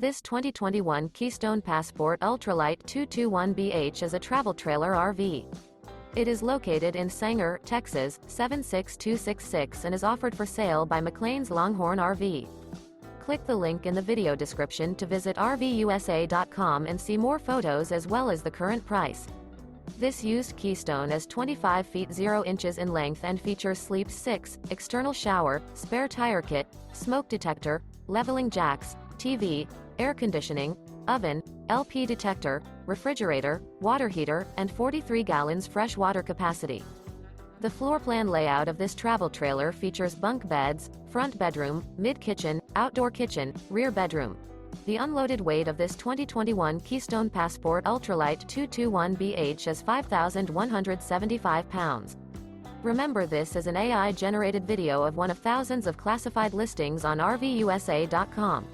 This 2021 Keystone Passport ULTRALITE 221BH is a travel trailer RV. It is located in Sanger, Texas, 76266 and is offered for sale by McClain's Longhorn RV. Click the link in the video description to visit RVUSA.com and see more photos as well as the current price. This used Keystone is 25 feet 0 inches in length and features sleep 6, external shower, spare tire kit, smoke detector, leveling jacks, TV, air conditioning, oven, LP detector, refrigerator, water heater, and 43 gallons fresh water capacity. The floor plan layout of this travel trailer features bunk beds, front bedroom, mid-kitchen, outdoor kitchen, rear bedroom. The unloaded weight of this 2021 Keystone Passport ULTRALITE 221BH is 5,175 pounds. Remember, this is an AI-generated video of one of thousands of classified listings on RVUSA.com.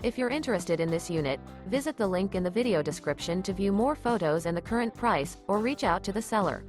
If you're interested in this unit, visit the link in the video description to view more photos and the current price, or reach out to the seller.